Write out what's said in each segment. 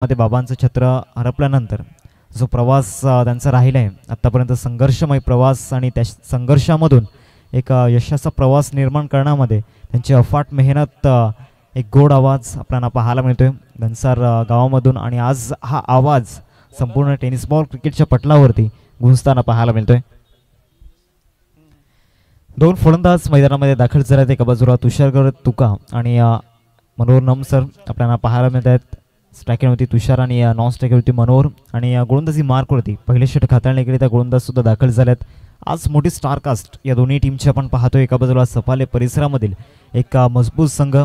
मध्ये बाबांचं छत्र हरपल्यानंतर जो प्रवास त्यांचा राहिला आहे आत्तापर्यंत संघर्षमय प्रवास आणि त्या संघर्षामधून एक यशाचा प्रवास निर्माण करण्यामध्ये त्यांची अफाट मेहनत एक गोड आवाज आपल्याला पाहायला मिळतोय घनसार गावामधून आणि आज हा आवाज संपूर्ण टेनिस बॉल क्रिकेटच्या पटलावरती गुंजताना पाहायला मिळतोय. दोन फलंदाज मैदानामध्ये दाखल झाले आहेत. एका बाजूला तुषार तुका आणि मनोहर नमसर आपल्याला पाहायला मिळत आहेत. स्ट्रायकिंगवरती तुषार आणि नॉन स्ट्रायकिंगवरती मनोहर आणि गोलंदाजी मार्कवरती पहिले षटक हाताळण्याकडे त्या गोलंदाज सुद्धा दाखल झाल्यात. आज मोठी स्टारकास्ट या दोन्ही टीमची आपण पाहतोय. एका बाजूला सफाले परिसरामधील एक मजबूत संघ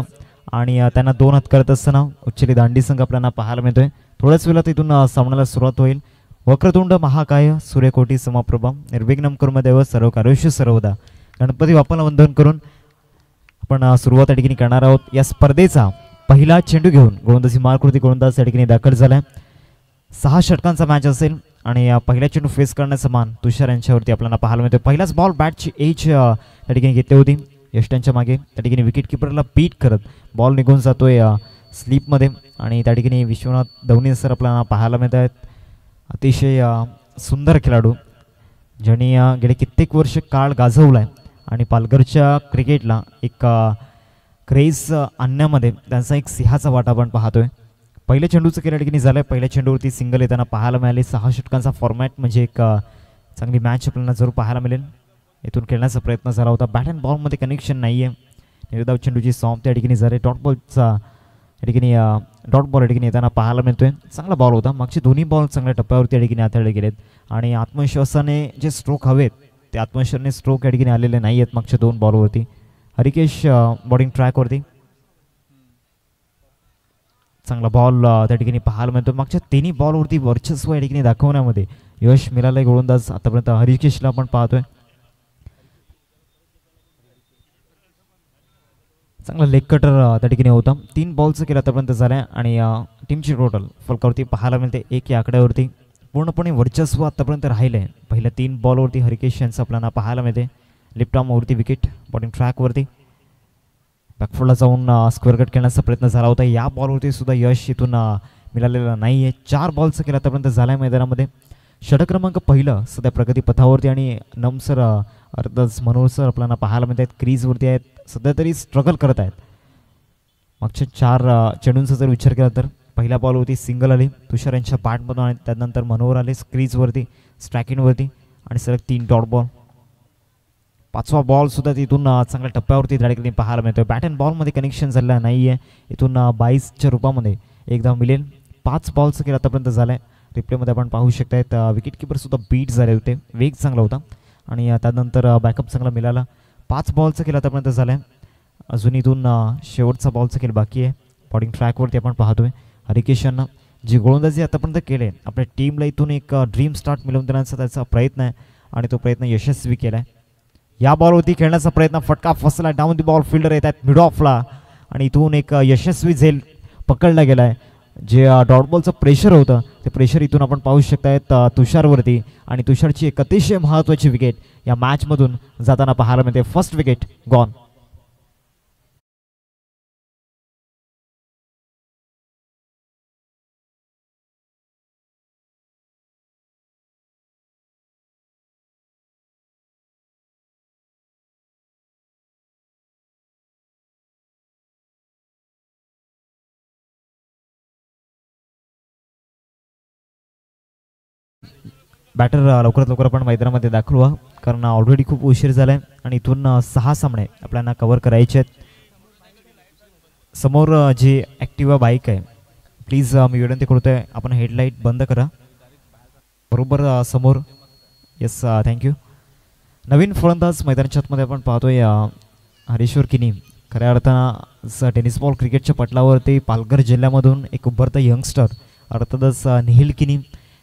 आणि त्यांना दोन हात करत असताना उच्चली दांडी संघ आपल्याला पाहायला मिळतोय. थोड्याच वेळात इथून सामन्याला सुरुवात होईल. वक्रतुंड महाकाय सूर्यकोटी समप्रभा निर्विघ्नं कुर्मदेव सर्व कार्योषु सर्वदा गणपती बाप्पाला वंदन करून आपण सुरुवात या ठिकाणी करणार आहोत. या स्पर्धेचा पहिला चेंडू घेऊन गोलंदाजी मार्कवरती गोलंदाज या ठिकाणी दाखल झालाय. 6 षटकांचा मॅच असेल आणि पहिला चेंडू फेस करण्याचा मान तुषार यांच्यावरती आपल्याला पाहायला मिळतोय. पहिलाच बॉल बॅटची एज त्या ठिकाणी घेतली होती यष्टांच्या मागे. त्या ठिकाणी विकेट किपरला बीट करत बॉल निघून जातोय स्लीपमध्ये आणि त्या ठिकाणी विश्वनाथ दवणे सर आपल्याला पाहायला मिळत आहेत. अतिशय सुंदर खेळाडू ज्यांनी गेले कित्येक वर्ष काळ गाजवलाय आणि पालघरच्या क्रिकेटला एक क्रेज आणण्यामध्ये त्यांचा एक सिंहाचा वाटा आपण पाहतोय. पहिल्या चेंडूचं केल्या ठिकाणी झालंय. पहिल्या चेंडूवरती सिंगल येताना पाहायला मिळाले. 6 षटकांचा फॉर्मॅट म्हणजे एक चांगली मॅच आपल्याला जरूर पाहायला मिळेल. इथून खेळण्याचा प्रयत्न झाला होता. बॅट अँड बॉलमध्ये कनेक्शन नाही आहे. निर्धाव चेंडूची सॉम त्या ठिकाणी झाले. डॉट बॉलचा या ठिकाणी डॉट बॉल या ठिकाणी येताना पाहायला मिळतोय. चांगला बॉल होता. मागचे दोन्ही बॉल चांगल्या टप्प्यावरती या ठिकाणी हाताळले गेलेत आणि आत्मविश्वासाने जे स्ट्रोक हवेत ते आत्मविश्वासाने स्ट्रोक या ठिकाणी आलेले नाही आहेत मागच्या 2 बॉलवरती. हरिकेश बॉलिंग ट्रॅकवरती चांगला बॉल त्या ठिकाणी पाहायला मिळतो. मागच्या 3 बॉलवरती वर्चस्व या ठिकाणी दाखवण्यामध्ये यश मिळालंय. गोलंदाज आतापर्यंत हरिकेशला आपण पाहतोय. चांगला लेग कटर त्या ठिकाणी होता. 3 बॉलचं केलं आतापर्यंत झालंय आणि टीमची टोटल फलकावरती पाहायला मिळते 1 या आकड्यावरती. पूर्णपणे वर्चस्व आतापर्यंत राहिलंय. पहिल्या 3 बॉलवरती हरिकेश यांचं आपल्याला पाहायला मिळते. लेफ्ट आर्मवरती विकेट बॉलिंग ट्रॅकवरती बॅकफुटला जाऊन स्क्वेअर कट खेळण्याचा प्रयत्न झाला होता. या बॉलवरती सुद्धा यश इथून मिळालेलं नाही आहे. 4 बॉलचं केलं आतापर्यंत झालं आहे मैदानामध्ये. षटक क्रमांक पहिलं सध्या प्रगती पथावरती आणि नमसर अर्थात मनोहर सर आपल्याला पाहायला मिळत आहेत. क्रीजवरती आहेत. सध्या तरी स्ट्रगल करत आहेत. मागच्या 4 चेंडूंचा जर विचार केला तर पहिल्या बॉलवरती सिंगल आली तुषार यांच्या बॅटमधून आणि त्यानंतर मनोहर आले क्रीजवरती स्ट्रायकिंगवरती आणि सलग 3 डॉट बॉल. 5वा बॉल सुद्धा तिथून चांगल्या टप्प्यावरती त्या ठिकाणी पाहायला मिळतोय. बॅट अँड बॉलमध्ये कनेक्शन झालेलं नाही आहे. इथून 22च्या रूपामध्ये एकदा मिळेल. 5 बॉलचं केलं आतापर्यंत झालं आहे. रिप्लेमध्ये आपण पाहू शकतायत विकेट किपरसुद्धा बीट झाले होते. वेग चांगला होता आणि त्यानंतर बॅकअप चांगला मिळाला. 5 बॉलचं केलं आतापर्यंत झालं आहे. अजून इथून शेवटचा बॉलचं केलं बाकी आहे. बॉलिंग ट्रॅकवरती आपण पाहतोय हरिकेश यांना जी गोलंदाजी आतापर्यंत केले आपल्या टीमला इथून एक ड्रीम स्टार्ट मिळवून देण्याचा त्याचा प्रयत्न आहे आणि तो प्रयत्न यशस्वी केला आहे. या बॉलवरती खेळण्याचा प्रयत्न फटका फसला. डाऊन दी बॉल फिल्डर येत आहेत मिड ऑफला आणि इथून एक यशस्वी झेल पकडला गेला आहे. जे डॉट बॉलचं प्रेशर होतं ते प्रेशर इथून आपण पाहू शकतायत तुषारवरती आणि तुषारची एक अतिशय महत्त्वाची विकेट या मॅचमधून जाताना पाहायला मिळते. First wicket gone. बॅटर लवकरात लवकर आपण मैदानामध्ये दाखल व्हा कारण ऑलरेडी खूप उशीर झाला आहे आणि इथून 6 सामने आपल्याला कव्हर करायचे आहेत. समोर जी ॲक्टिवा बाईक आहे प्लीज मी विनंती करतोय आपण हेडलाईट बंद करा. बरोबर समोर. Yes thank you. नवीन फलंदाज मैदानाच्या आतमध्ये आपण पाहतोय हरेश्वर किनी. खऱ्या अर्थानं टेनिस बॉल क्रिकेटच्या पटलावरती पालघर जिल्ह्यामधून एक उभरता यंगस्टर अर्थातच निहिल किनी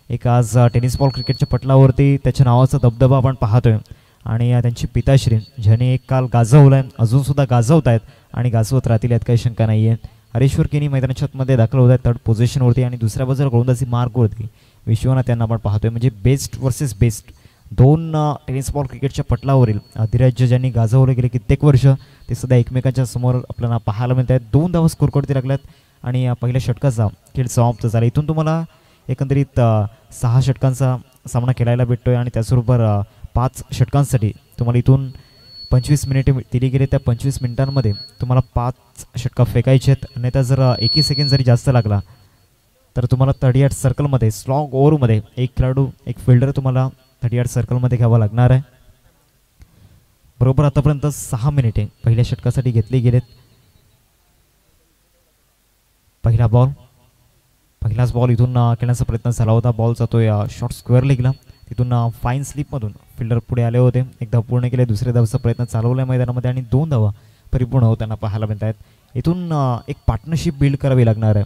एक आज टेनिस बॉल क्रिकेटच्या पटलावरती त्याच्या नावाचा दबदबा आपण पाहतोय आणि त्यांची पिताश्री ज्याने एक काल गाजवलं आहे अजूनसुद्धा गाजवत आहेत आणि गाजवत राहतील यात काही शंका नाही आहे. हरेश्वर किनी मैदानाच्या आतमध्ये दाखल होत आहेत 3rd पोझिशनवरती आणि दुसऱ्या बाजूला गोलंदाजी मार्कवरती विश्वनाथ यांना आपण पाहतोय. म्हणजे best versus best 2 tennis ball क्रिकेटच्या पटलावरील अधिराज्य ज्यांनी गाजवले गेले कित्येक वर्ष ते सुद्धा एकमेकांच्या समोर आपल्याला पाहायला मिळत आहेत. 2 धावा स्कोर करते लागल्यात आणि पहिल्या षटकाचा खेळ समाप्त झाला. इथून तुम्हाला एकंदरीत 6 षटकांचा सामना खेळायला भेटतोय आणि त्याचबरोबर 5 षटकांसाठी तुम्हाला इथून 25 मिनिटे दिली गेले. त्या 25 मिनिटांमध्ये तुम्हाला 5 षटका फेकायचे आहेत. आणि त्या जर 1 सेकंद जरी जास्त लागला तर तुम्हाला 38 सर्कलमध्ये स्लॉग ओव्हरमध्ये एक खेळाडू एक फिल्डर तुम्हाला 38 सर्कलमध्ये घ्यावा लागणार आहे. बरोबर आतापर्यंत 6 मिनिटे पहिल्या षटकासाठी घेतले गेलेत. पहिलाच बॉल इथून खेळण्याचा प्रयत्न झाला होता. बॉल जातोय शॉर्ट स्क्वेअर लेगला. तिथून फाईन स्लिपमधून फिल्डर पुढे आले होते. एक धाव पूर्ण केले. दुसऱ्या धावचा प्रयत्न चालवला मैदानामध्ये आणि 2 धावा परिपूर्ण होताना पाहायला मिळत आहेत. इथून एक पार्टनरशिप बिल्ड करावी लागणार आहे.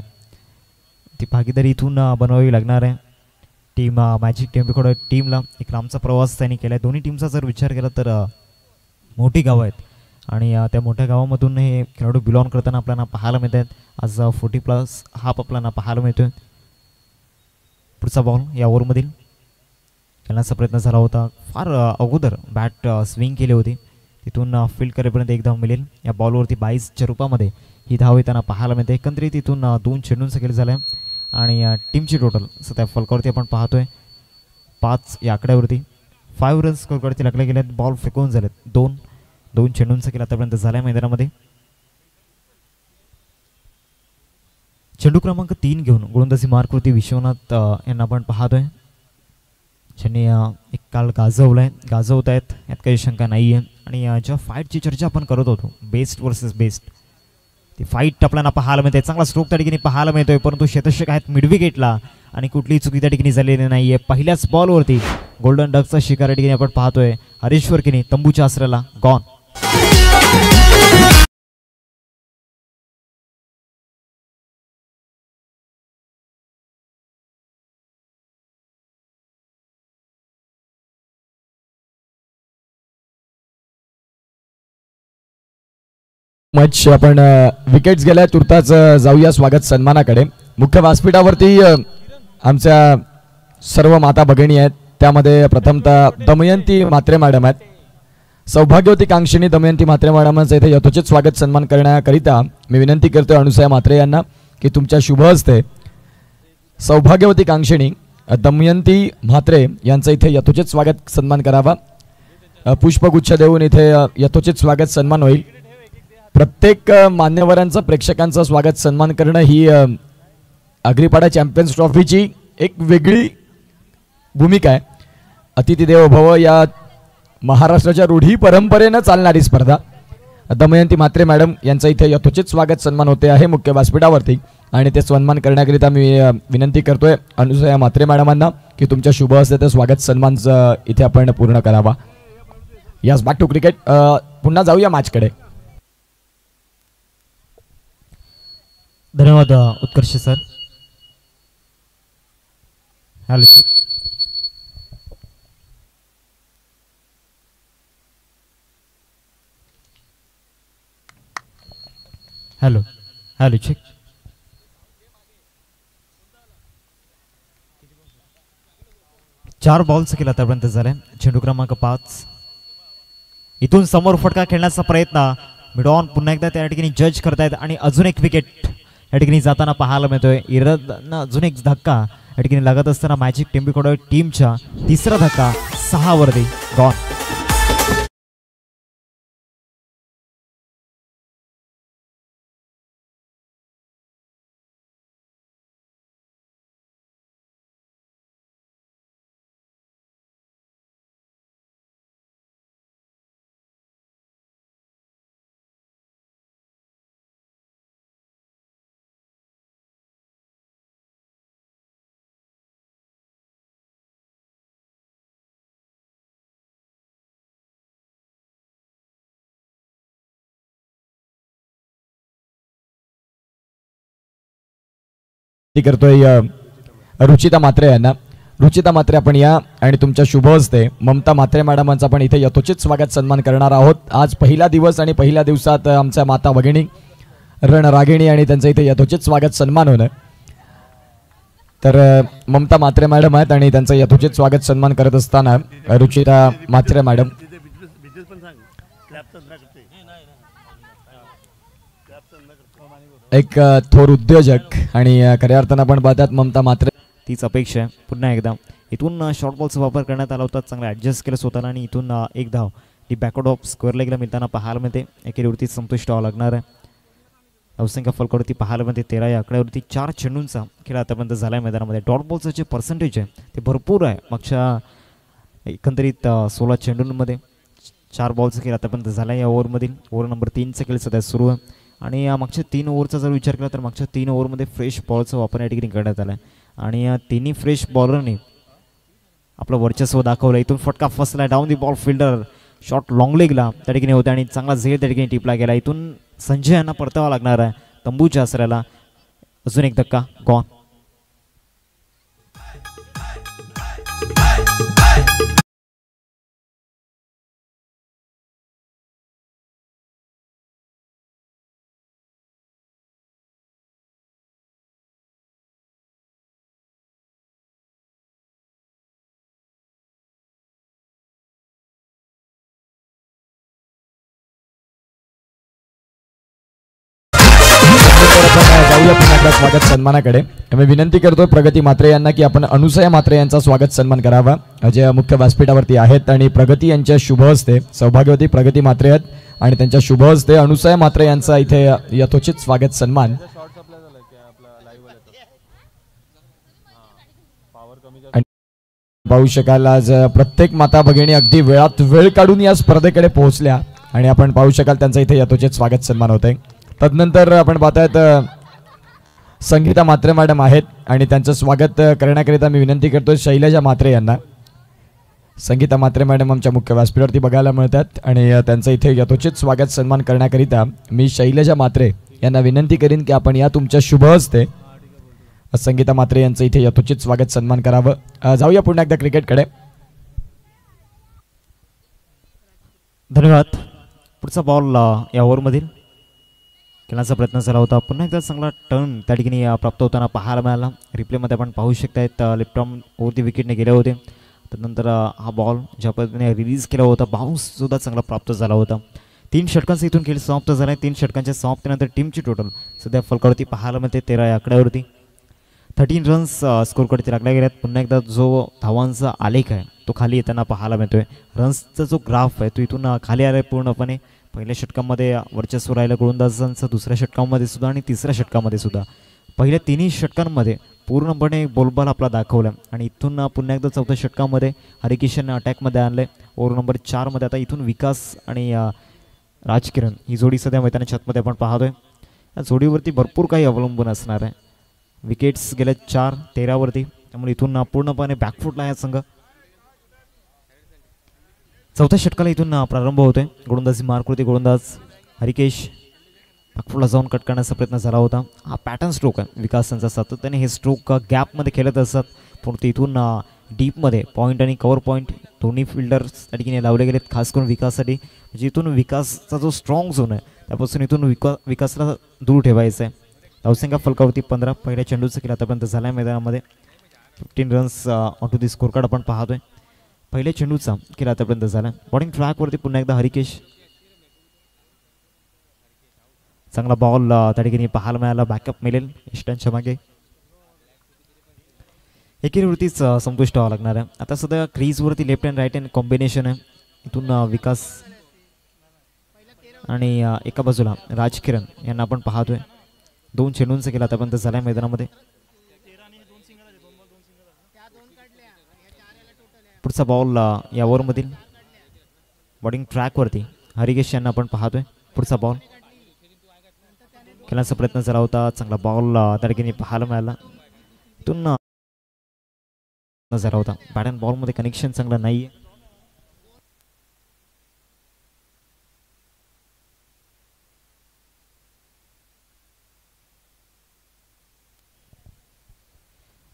ती भागीदारी इथून बनवावी लागणार आहे. टीम मॅजिक टेम्पोकडे टीमला एक लांबचा प्रवास त्यांनी केला आहे. दोन्ही टीमचा जर विचार केला तर मोठी गावं आहेत आणि त्या मोठ्या गावामधून हे खेळाडू बिलॉंग करताना आपल्याला पाहायला मिळत आहेत. आज 40+ हाफ आपल्याला पाहायला मिळतोय. पुढचा बॉल या ओव्हरमधील खेळण्याचा प्रयत्न झाला होता. फार अगोदर बॅट स्विंग केली होती. तिथून फील्ड करेपर्यंत एक धाव मिळेल. या बॉलवरती 22च्या रूपामध्ये ही धाव येताना पाहायला मिळते. एकंदरीत इथून 2 चेंडूंचा खेळ झाला आहे आणि टीमची टोटल सध्या फलकावरती आपण पाहतोय 5 या आकड्यावरती 5 रन्स स्कोरवरती लागले गेले. बॉल फेकून झालेत. 2 चेंडूंचा खेळ आतापर्यंत झाला आहे मैदानामध्ये. चेंडू क्रमांक 3 घेऊन गोलंदाजी मार्कवरती विश्वनाथ यांना आपण पाहतोय. ज्यांनी एक काल गाजवत आहेत यात काही शंका नाही आहे. आणि ज्या फाईटची चर्चा आपण करत होतो बेस्ट वर्सेस बेस्ट ती फाईट आपल्याला पाहायला मिळते. चांगला स्ट्रोक त्या ठिकाणी पाहायला मिळतोय परंतु क्षेत्ररक्षक आहेत मिडविकेटला आणि कुठलीही चुकी त्या ठिकाणी झालेली नाही आहे. पहिल्याच बॉलवरती गोल्डन डकचा शिकार या ठिकाणी आपण पाहतोय. हरीश्वर किनी तंबूच्या आसऱ्याला गॉन. मच आपण विकेट्स गेल्या तुर्ताच जाऊया स्वागत सन्मानाकडे. मुख्य व्यासपीठावरती आमच्या सर्व माता भगिनी आहेत. त्यामध्ये प्रथमतः दमयंती म्हात्रे मॅडम आहेत. सौभाग्यवती कांक्षिणी दमयंती म्हात्रे मॅडमांचं इथे यथोचित स्वागत सन्मान करण्याकरिता मी विनंती करतोय अनुसया म्हात्रे यांना की तुमच्या शुभ हस्ते सौभाग्यवती कांक्षिणी दमयंती म्हात्रे यांचं इथे यथोचित स्वागत सन्मान करावा. पुष्पगुच्छ देऊन इथे यथोचित स्वागत सन्मान होईल. प्रत्येक मान्यवरांचं प्रेक्षकांचं स्वागत सन्मान करणं ही आगरीपाडा चॅम्पियन्स ट्रॉफीची एक वेगळी भूमिका आहे. अतिथी देवो भव या महाराष्ट्राच्या रूढी परंपरेनं चालणारी स्पर्धा. दमयंती म्हात्रे मॅडम यांचं इथे यथोचित स्वागत सन्मान होते आहे मुख्य व्यासपीठावरती आणि ते सन्मान करण्याकरिता मी विनंती करतोय अनुसया म्हात्रे मॅडमांना की तुमच्या शुभ हस्ते ते स्वागत सन्मान इथे आपण पूर्ण करावा. यास बॅक टू क्रिकेट. पुन्हा जाऊया मॅचकडे. धन्यवाद Utkarsh sir. Hello hello hello check. चार बॉलचा केला आतापर्यंत झालाय. चेंडू क्रमांक 5. इथून समोर फटका खेळण्याचा प्रयत्न मिड ऑन पुन्हा एकदा त्या ठिकाणी जज करतायत आणि अजून एक विकेट या ठिकाणी जाताना पाहायला मिळतोय. इरदना अजून एक धक्का या ठिकाणी लागत असताना मॅजिक टेम्पोकडे टीमच्या तिसरा धक्का 6 वरती गॉन. करतोय रुचिता म्हात्रे यांना. रुचिता म्हात्रे आपण या आणि तुमच्या शुभ हस्ते ममता म्हात्रे मॅडमांचा पण इथे यथोचित स्वागत सन्मान करणार आहोत. आज पहिला दिवस आणि पहिल्या दिवसात आमच्या माता भगिनी रणरागिणी आणि त्यांचं इथे यथोचित स्वागत सन्मान होणं. तर ममता म्हात्रे मॅडम आहेत आणि त्यांचं यथोचित स्वागत सन्मान करत असताना रुचिता म्हात्रे मॅडम. एक थोर उद्योजक आणि खऱ्या अर्थानं आपण पाहतात ममता मात्रे तीच अपेक्षा आहे. पुन्हा एकदा इथून शॉर्ट बॉलचा वापर करण्यात आला होता, चांगला ॲडजस्ट केलं स्वतःला आणि इथून एक धाव ती बॅकवर्ड ऑफ स्क्वेअर लेगला मिळताना पाहायला मिळते. एकेरीवरती संतुष्ट व्हावं लागणार आहे. धावसंख्या फलकावरती पाहायला मिळते 13 या आकड्यावरती 4 चेंडूंचा खेळ आतापर्यंत झाला आहे मैदानामध्ये. डॉट बॉलचं जे पर्सेंटेज आहे ते भरपूर आहे. मागच्या एकंदरीत 16 चेंडूंमध्ये 4 बॉलचा खेळ आतापर्यंत झाला आहे. या ओव्हरमधील ओव्हर नंबर 3चा खेळ सध्या सुरू आहे आणि मागच्या 3 ओव्हरचा जर विचार केला तर मागच्या 3 ओव्हरमध्ये फ्रेश बॉलचा वापर या ठिकाणी करण्यात आला आहे आणि तिन्ही फ्रेश बॉलरने आपलं वर्चस्व दाखवलं. इथून फटका फसला, down the ball fielder shot long लेगला त्या ठिकाणी होता आणि चांगला झेल त्या ठिकाणी टिपला गेला. इथून संजय यांना परतावा लागणार आहे तंबूच्या आसऱ्याला. अजून एक धक्का गॉन. जाऊया पुन्हा एकदा स्वागत सन्मानाकडे. मी विनंती करतो प्रगती मात्रे यांना की आपण अनुसया मात्रे यांचा स्वागत सन्मान करावा, जे मुख्य व्यासपीठावरती आहेत आणि प्रगती यांच्या शुभ हस्ते सौभाग्यवती प्रगती मात्रे आहेत आणि त्यांच्या शुभ हस्ते अनुसया मात्रे यांचा इथे यथोचित स्वागत सन्मान. पाहू शकाल आज प्रत्येक माता भगिनी अगदी वेळात वेळ काढून या स्पर्धेकडे पोहोचल्या आणि आपण पाहू शकाल त्यांचा इथे यथोचित स्वागत सन्मान होत आहे. तदनंतर आपण पाहतायत संगीता मात्रे मॅडम आहेत आणि त्यांचं स्वागत करण्याकरिता मी विनंती करतो शैलजा मात्रे यांना. संगीता मात्रे मॅडम आमच्या मुख्य व्यासपीठावरती बघायला मिळतात आणि त्यांचं इथे यथोचित स्वागत सन्मान करण्याकरिता मी शैलजा मात्रे यांना विनंती करीन की आपण या तुमच्या शुभ हस्ते संगीता मात्रे यांचं इथे यथोचित स्वागत सन्मान करावं. जाऊया पुन्हा एकदा क्रिकेटकडे. धन्यवाद. पुढचा बॉल या ओव्हरमधील खेळण्याचा प्रयत्न झाला होता. पुन्हा एकदा चांगला टर्न त्या ठिकाणी प्राप्त होताना पाहायला मिळाला. रिप्लेमध्ये आपण पाहू शकतायत लेफ्ट आर्म ओव्हरती विकेटने गेले होते. त्यानंतर हा बॉल ज्या पद्धतीने रिलीज केला होता बाउन्ससुद्धा चांगला प्राप्त झाला होता. 3 षटकांचा इथून खेळ समाप्त झाला आहे. 3 षटकांच्या समाप्तीनंतर टीमची टोटल सध्या फलकावरती पाहायला मिळते 13 या आकड्यावरती. 13 रन्स स्कोरकडे लागल्या गेल्यात. पुन्हा एकदा जो धावांचा आलेख आहे तो खाली येताना पाहायला मिळतोय. रन्सचा जो ग्राफ आहे तो इथून खाली आला आहे पूर्णपणे. पहिल्या षटकामध्ये वर्चस्व राहिलं गोलंदाजांचं, दुसऱ्या षटकामध्ये सुद्धा आणि तिसऱ्या षटकामध्ये सुद्धा. पहिल्या 3 षटकांमध्ये पूर्णपणे बोलबाल आपला दाखवला आणि इथून पुन्हा एकदा चौथ्या षटकामध्ये हरिकिशनने अटॅकमध्ये आणले. ओव्हर नंबर 4मध्ये आता इथून विकास आणि राजकिरण ही जोडी सध्या मैदानाच्या छतमध्ये आपण पाहतोय. या जोडीवरती भरपूर काही अवलंबून असणार आहे. विकेट्स गेल्या 4-13वरती, त्यामुळे इथून पूर्णपणे बॅकफुटला आहे संघ. चौथ्या षटकाला इथून प्रारंभ होतोय. गोलंदाजी मार्कवरती गोलंदाज हरिकेश बॅकफुटला जाऊन कट करण्याचा प्रयत्न झाला होता. हा पॅटर्न स्ट्रोक आहे विकासांचा. सातत्याने हे स्ट्रोक गॅपमध्ये खेळत असतात, परंतु इथून डीपमध्ये पॉईंट आणि कव्हर पॉईंट दोन्ही फिल्डर्स त्या ठिकाणी लावले गेलेत खास करून विकासासाठी. म्हणजे इथून विकासचा जो स्ट्रॉंग झोन आहे त्यापासून इथून विकासला दूर ठेवायचं आहे. धावसंख्या फलकावरती 15. पहिल्या चेंडूचा खेळ आतापर्यंत झाला आहे मैदानामध्ये. 15 runs on to the score card आपण पाहतोय. पहिल्या चेंडूचा खेळ आतापर्यंत झाला. बॉलिंग ट्रॅकवरती पुन्हा एकदा हरिकेश. चांगला बॉल त्या ठिकाणी पाहायला मिळाला. बॅकअप मिळेल इष्टांच्या मागे. एकेरीवरतीच संतुष्ट व्हावं लागणार आहे. आता सध्या क्रीजवरती left and right hand combination आहे. इथून विकास आणि एका बाजूला राजकिरण यांना आपण पाहतोय. 2 चेंडूंचा खेळ आतापर्यंत झाला आहे मैदानामध्ये. पुढचा बॉल या ओव्हरमधील बॉलिंग ट्रॅकवरती हरिकेश यांना आपण पाहतोय. पुढचा बॉल खेळण्याचा प्रयत्न झाला होता. चांगला बॉल त्या ठिकाणी पाहायला मिळाला. इथून झाला होता. बॅट अँड बॉलमध्ये कनेक्शन चांगलं नाही.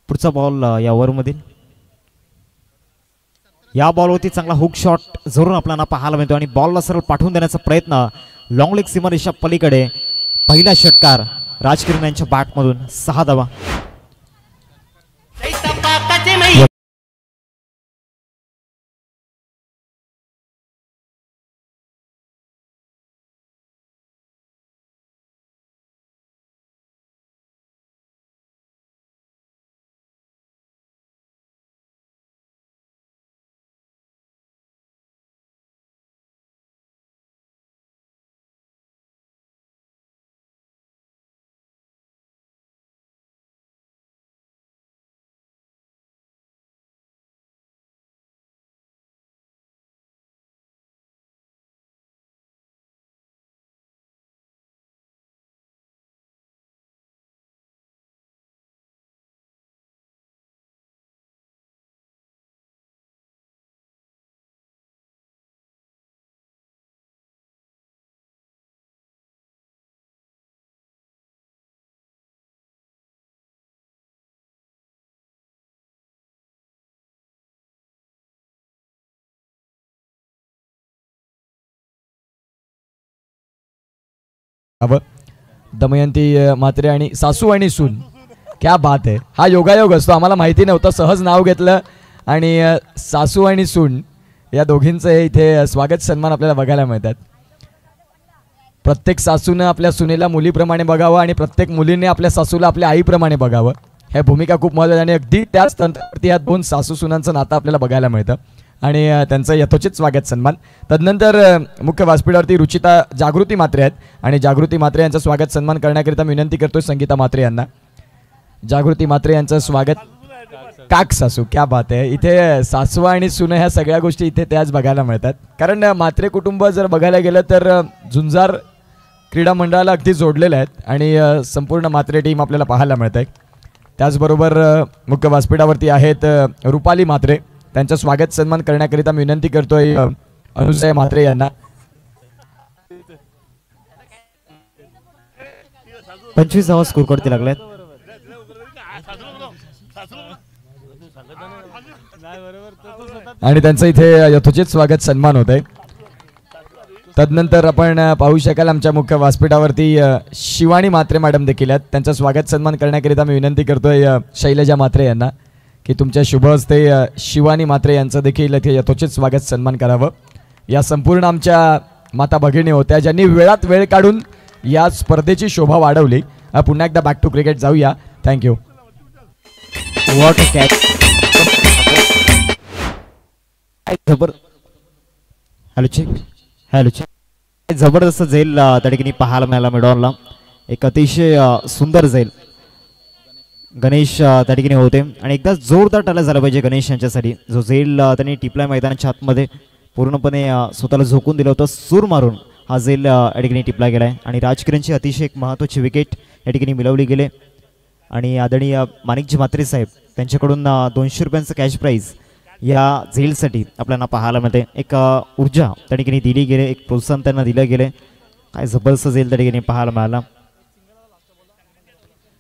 पुढचा बॉल या ओव्हरमधील या बॉलवरती चांगला हुक शॉट जरूर आपल्याला पाहायला मिळतो आणि बॉलला सरळ पाठवून देण्याचा प्रयत्न लॉंग लेग सीमारेषा पलीकडे. पहिला षटकार राजकिरण यांच्या बॅटमधून 6 धावा. दमयंती म्हात्रे आणि सासू आणि सून, क्या बात आहे. हा योगायोग असतो, आम्हाला माहिती नव्हतं, सहज नाव घेतलं आणि सासू आणि सून या दोघींचं इथे स्वागत सन्मान आपल्याला बघायला मिळतात. प्रत्येक सासूनं आपल्या सुनेला मुलीप्रमाणे बघावं आणि प्रत्येक मुलीने आपल्या सासूला आपल्या आईप्रमाणे बघावं, ह्या भूमिका खूप महत्त्वाची. आणि अगदी त्याच तंत्रावरती या दोन सासू सुनांचं नातं आपल्याला बघायला मिळतं आणि त्यांचं यथोचित स्वागत सन्मान. तदनंतर मुख्य व्यासपीठावरती रुचिता जागृती म्हात्रे आहेत आणि जागृती म्हात्रे यांचं स्वागत सन्मान करण्याकरिता मी विनंती करतोय संगीता म्हात्रे यांना. जागृती म्हात्रे यांचं स्वागत. काक सासू, क्या बात आहे. इथे सासू आणि सुन ह्या सगळ्या गोष्टी इथे त्याच बघायला मिळतात, कारण म्हात्रे कुटुंब जर बघायला गेलं तर झुंजार क्रीडा मंडळाला अगदी जोडलेलं आहेत आणि संपूर्ण म्हात्रे टीम आपल्याला पाहायला मिळत आहे. त्याचबरोबर मुख्य व्यासपीठावरती आहेत रुपाली म्हात्रे, त्यांचं स्वागत सन्मान करण्याकरिता मी विनंती करतोय अनुसया म्हात्रे यांना. 25 स्कोर करते लागल्यात. आणि त्यांचं इथे यथोचित स्वागत सन्मान होत आहे. तदनंतर आपण पाहू शकाल आमच्या मुख्य व्यासपीठावरती शिवानी म्हात्रे मॅडम देखील आहेत, त्यांचं स्वागत सन्मान करण्याकरिता मी विनंती करतोय शैलजा म्हात्रे यांना की तुमच्या शुभ हस्ते शिवानी म्हात्रे यांचं देखील इथे यथोचित स्वागत सन्मान करावं. या संपूर्ण आमच्या माता भगिनी होत्या ज्यांनी वेळात वेळ काढून या स्पर्धेची शोभा वाढवली. पुन्हा एकदा बॅक टू क्रिकेट जाऊया. Thank you. What a catch. Hello check. जबरदस्त झेल त्या ठिकाणी पाहायला मिळाला मिडॉनला. एक अतिशय सुंदर झेल गणेश त्या ठिकाणी होते आणि एकदा जोरदार टाळ्या झाला पाहिजे गणेश यांच्यासाठी, जो झेल त्यांनी टिपला मैदानाच्या आतमध्ये पूर्णपणे स्वतःला झोकून दिलं होतं. सूर मारून हा झेल या ठिकाणी टिपला गेला आहे आणि राजकिरणची अतिशय एक महत्त्वाची विकेट या ठिकाणी मिळवली गेले आणि आदरणीय माणिकजी म्हात्रे साहेब त्यांच्याकडून 200 रुपयांचं कॅश प्राईज या झेलसाठी आपल्याला पाहायला मिळते. एक ऊर्जा त्या ठिकाणी दिली गेले, एक प्रोत्साहन त्यांना दिलं गेले. काय जबरदस्त झेल त्या ठिकाणी पाहायला मिळाला.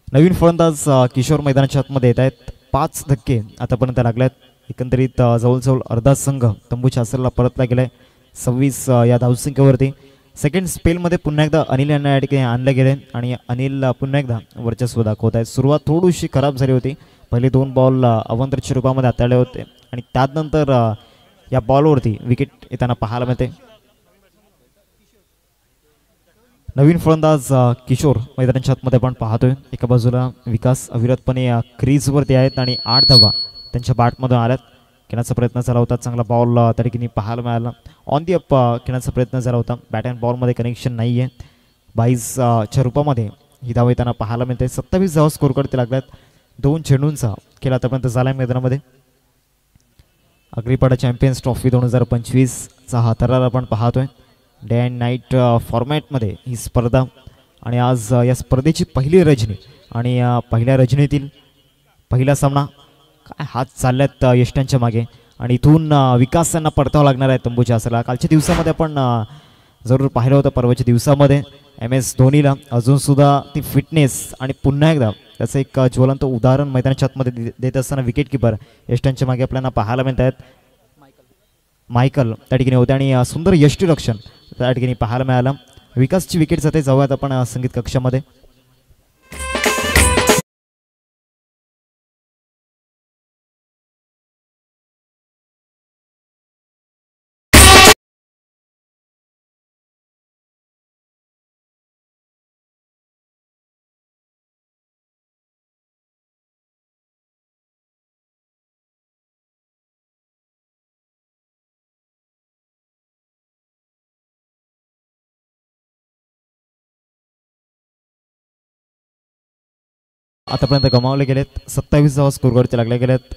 नवीन फलंदाज किशोर मैदानाच्या आतमध्ये येत आहेत. 5 धक्के आतापर्यंत लागल्यात. एकंदरीत जवळजवळ अर्धा संघ तंबूच्या आसरला परतला गेलाय 26 या धावसंख्येवरती. सेकंड स्पेलमध्ये पुन्हा एकदा अनिल यांना या ठिकाणी आणले गेले आणि अनिल पुन्हा एकदा वर्चस्व दाखवत आहेत. सुरुवात थोडीशी खराब झाली होती. पहिले 2 बॉल अवंतरच्या रूपामध्ये हाताळले होते आणि त्यानंतर या बॉलवरती विकेट येताना पाहायला मिळते. नवीन फलंदाज किशोर मैदानाच्या आतमध्ये आपण पाहतोय. एका बाजूला विकास अविरतपणे क्रीजवरती आहेत आणि 8 धावा त्यांच्या बॅटमधून आल्यात. खेळण्याचा प्रयत्न झाला होता, चांगला बॉल त्या ठिकाणी पाहायला मिळाला. ऑन दी अप खेळण्याचा प्रयत्न झाला होता. बॅट अँड बॉलमध्ये कनेक्शन नाही आहे. 22च्या रूपामध्ये ही धाव येताना पाहायला मिळते. 27 धावा स्कोर करते लागल्यात. 2 चेंडूंचा खेळ आतापर्यंत झाला आहे मैदानामध्ये. अग्रीपाडा चॅम्पियन्स ट्रॉफी 2025चा हा थरार आपण पाहतोय. डे अँड नाईट फॉर्मॅटमध्ये ही स्पर्धा आणि आज या स्पर्धेची पहिली रजनी आणि पहिल्या रजनीतील पहिला सामना. काय हात चालल्यात यष्टांच्या मागे आणि इथून विकास यांना परतावं लागणार आहे तंबूच्या आसरला. कालच्या दिवसामध्ये आपण जरूर पाहिलं होतं. परवाच्या दिवसामध्ये MS धोनीला अजूनसुद्धा ती फिटनेस आणि पुन्हा एकदा त्याचं एक ज्वलंत उदाहरण मैदानाच्या आतमध्ये देत असताना विकेट किपर यष्टांच्या मागे आपल्याला पाहायला मिळत आहेत. मायकल त्या ठिकाणी होते आणि सुंदर यष्टीरक्षण त्या ठिकाणी पाहायला मिळालं. विकासची विकेट जाते. जाऊयात आपण संगीत कक्षामध्ये. आतापर्यंत गमावले गेलेत. 27 धावा स्कोर करते लागले गेलेत.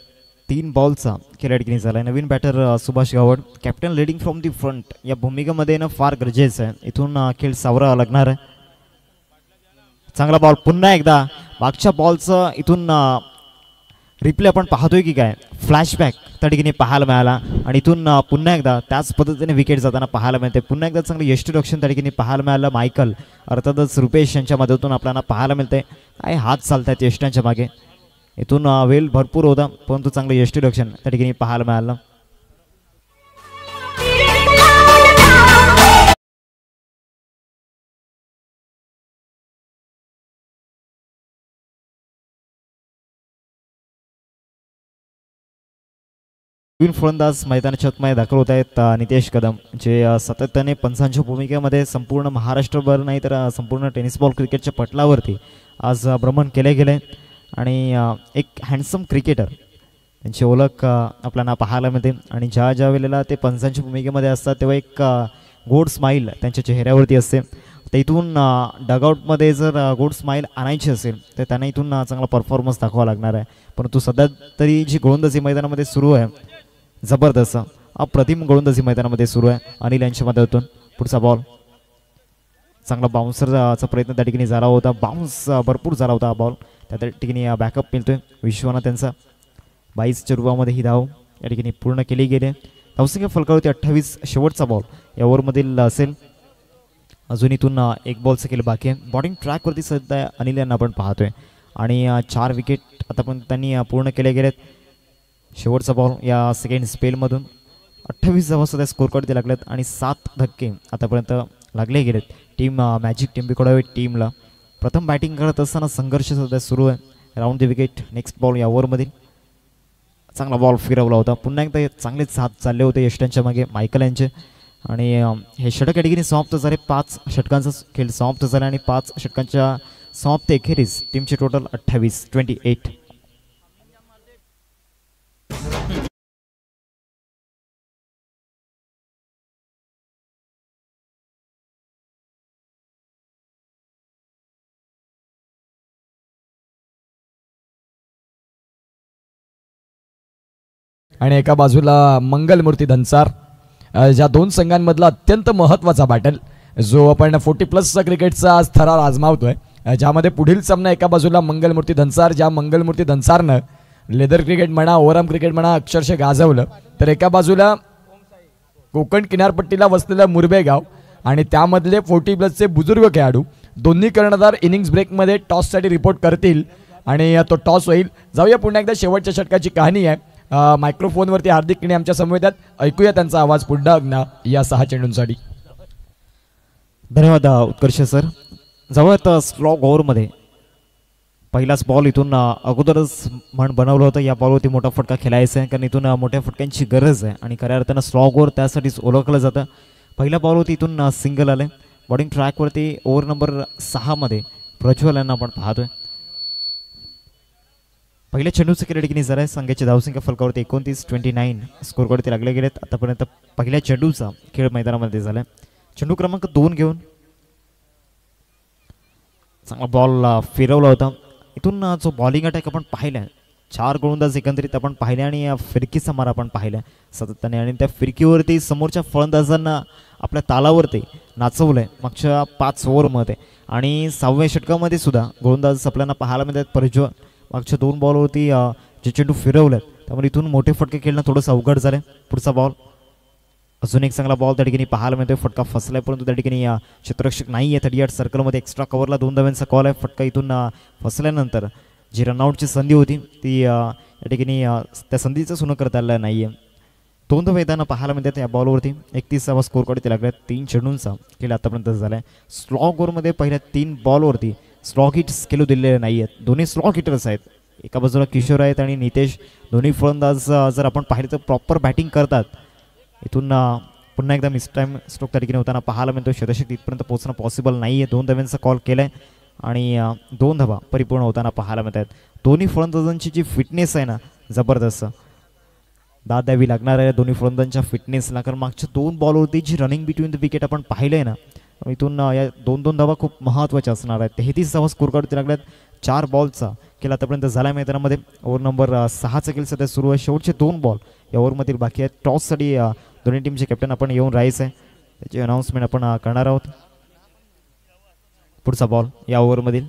3 बॉलचा खेळ या ठिकाणी झाला आहे. नवीन batter Subhash Gawad, captain leading from the front या भूमिकेमध्ये येणं फार गरजेचं आहे. इथून खेळ सावरा लागणार आहे. चांगला बॉल पुन्हा एकदा. मागच्या बॉलचं इथून रिप्ले आपण पाहतोय की काय, फ्लॅशबॅक त्या ठिकाणी पाहायला मिळाला आणि इथून पुन्हा एकदा त्याच पद्धतीने विकेट जाताना पाहायला मिळते. पुन्हा एकदा चांगलं यष्टीरक्षण त्या ठिकाणी पाहायला मिळालं. मायकल अर्थातच रुपेश यांच्या मदतीतून आपल्याला पाहायला मिळते. काय हात चालत आहेत यष्टांच्या मागे. इथून वेल भरपूर होता परंतु चांगलं यष्टीरक्षण त्या ठिकाणी पाहायला मिळालं. नवीन फलंदाज मैदानाच्या आतमध्ये दाखल होत आहेत नितेश कदम, जे सातत्याने पंचांच्या भूमिकेमध्ये संपूर्ण महाराष्ट्रभर नाही तर संपूर्ण टेनिस बॉल क्रिकेटच्या पटलावरती आज भ्रमण केले गेले आणि एक हँडसम क्रिकेटर त्यांची ओळख आपल्याला पाहायला मिळते. आणि ज्या वेळेला ते पंचांच्या भूमिकेमध्ये असतात तेव्हा एक गोड स्माईल त्यांच्या चेहऱ्यावरती असते. तर इथून डगआउटमध्ये जर गोड स्माईल आणायची असेल तर त्यांना इथून चांगला परफॉर्मन्स दाखवावा लागणार आहे. परंतु सध्या तरी जी गोलंदाजी मैदानामध्ये सुरू आहे जबरदस्त अप्रतिम गोलंदाजी मैदानामध्ये सुरू आहे. अनिल यांच्या मदतीतून पुढचा बॉल चांगला बाउन्सरचा प्रयत्न त्या ठिकाणी झाला होता. बाउन्स भरपूर झाला होता हा बॉल. त्या ठिकाणी बॅकअप मिळतोय विश्वनाथ त्यांचा 22च्या रूपामध्ये ही धाव या ठिकाणी पूर्ण केली गेली. धावसंख्या फलकावरती 28. शेवटचा बॉल या ओव्हरमधील असेल. अजून इथून एक बॉलचं केलं बाकी आहे. बॉलिंग ट्रॅकवरती सध्या अनिल यांना आपण पाहतोय आणि 4 विकेट आतापर्यंत त्यांनी पूर्ण केले गेलेत. शेवटचा बॉल या सेकंड स्पेलमधून 28 धावा सध्या स्कोर कार्डमध्ये लागल्यात आणि 7 धक्के आतापर्यंत लागले गेलेत. टीम मॅजिक टेम्पिकोडा टीमला प्रथम बॅटिंग करत असताना संघर्ष सध्या सुरू आहे. Round the wicket. Next ball या ओव्हरमधील चांगला बॉल फिरवला होता. पुन्हा एकदा चांगलेच हात चालले होते यष्टांच्या मागे मायकल यांचे आणि हे षटक या ठिकाणी समाप्त झाले. 5 षटकांचा खेळ समाप्त झाला आणि 5 षटकांच्या समाप्त एखेरीस टीमचे टोटल 28. आणि एका बाजूला मंगलमूर्ती धनसार, ज्या दोन संघांमधला अत्यंत महत्त्वाचा बॅटल जो आपण 40+ क्रिकेटचा आज थरार आजमावतोय, ज्यामध्ये पुढील सामना एका बाजूला मंगलमूर्ती धनसार, ज्या मंगलमूर्ती धनसारनं लेदर क्रिकेट म्हणा ओव्हरआर्म क्रिकेट म्हणा अक्षरशः गाजवलं, तर एका बाजूला कोकण किनारपट्टीला वसलेलं मुरबे गाव आणि त्यामधले 40+चे बुजुर्ग खेळाडू दोन्ही कर्णधार इनिंग्स ब्रेकमध्ये टॉससाठी रिपोर्ट करतील आणि तो टॉस होईल. जाऊया पुन्हा एकदा शेवटच्या षटकाची कहाणी आहे. मायक्रोफोनवरती हार्दिक किणे आमच्या समोर येतात. ऐकूया त्यांचा आवाज पुन्हा एकदा या 6 चेंडूंसाठी. धन्यवाद उत्कर्ष सर. जवळत स्लॉग ओव्हरमध्ये पहिलाच बॉल इथून अगोदरच बनवलं होतं. या बॉलवरती मोठा फटका खेळायचा आहे कारण इथून मोठ्या फटक्यांची गरज आहे आणि खऱ्या अर्थानं स्लॉग ओव्हर त्यासाठीच ओळखलं जातं. पहिल्या बॉलवरती इथून सिंगल आलं. बॉलिंग ट्रॅकवरती ओव्हर नंबर 6 मध्ये प्रज्वल यांना आपण पाहतोय. पहिल्या चेंडूचं क्रेडिट किती झालं आहे. संघाची धावसंख्या फलकावरती 29 स्कोर कडे लागले गेलेत. आतापर्यंत पहिल्या चेंडूचा खेळ मैदानामध्ये झालाय. चेंडू क्रमांक 2 घेऊन चांगला बॉल फिरवला होता. इथून जो बॉलिंग अटॅक आपण पाहिलाय, 4 गोलंदाज एकंदरीत आपण पाहिले आणि फिरकीचा मार आपण पाहिलाय सातत्याने आणि त्या फिरकीवरती समोरच्या फलंदाजांना आपल्या तालावरती नाचवलंय मागच्या 5 ओव्हरमध्ये. आणि 6व्या षटकामध्ये सुद्धा गोलंदाज आपल्याला पाहायला मिळतात. प्रज्वल मागच्या 2 बॉलवरती जे चेंडू फिरवलेत त्यामुळे इथून मोठे फटके खेळणं थोडंसं अवघड झालं. पुढचा बॉल अजून एक चांगला बॉल त्या ठिकाणी पाहायला मिळतोय. फटका फसलाय परंतु त्या ठिकाणी क्षेत्ररक्षक नाही आहे. 38 सर्कलमध्ये एक्स्ट्रा कव्हरला 2 धाव्यांचा कॉल आहे. फटका इथून फसल्यानंतर जी रनआउटची संधी होती ती या ठिकाणी त्या संधीचं सुनं करता आलं नाही आहे. 2 धावा येताना पाहायला मिळतात. या बॉलवरती 31वा स्कोर कडे लागला. 3 चेंडूंचा खेळ आतापर्यंत झाला आहे. स्लॉग ओव्हरमध्ये पहिल्या 3 बॉलवरती स्लॉग हिट्स खेळू दिलेले नाही आहेत. दोन्ही स्लॉग हिटर्स आहेत. एका बाजूला किशोर आहेत आणि नितेश. दोन्ही फलंदाज जर आपण पाहिले तर प्रॉपर बॅटिंग करतात. इथून पुन्हा एकदा मिस टाईम स्ट्रोक त्या ठिकाणी होताना पाहायला मिळतो. शतक तिथपर्यंत पोहोचणं पॉसिबल नाही आहे. 2 धाव्यांचा कॉल केला आहे आणि 2 धावा परिपूर्ण होताना पाहायला मिळतात. दोन्ही फलंदाजांची जी फिटनेस आहे ना जबरदस्त दाद द्यावी लागणार आहे दोन्ही फलंदाजांच्या फिटनेसला. कारण मागच्या 2 बॉलवरती जी रनिंग बिटवीन द विकेट आपण पाहिलं आहे ना, इथून या 2 धावा खूप महत्त्वाच्या असणार आहेत. 33 धावा स्कोर काढते लागल्यात. 4 बॉलचा खेळ आतापर्यंत झाला आहे मैदानामध्ये. ओव्हर नंबर 6चा खेळ सध्या सुरू आहे. शेवटचे 2 बॉल या ओव्हरमधील बाकी आहेत. टॉससाठी दोन्ही टीमचे कॅप्टन आपण येऊन राहायचं आहे. त्याची अनाऊन्समेंट आपण करणार आहोत. पुढचा बॉल या ओव्हरमधील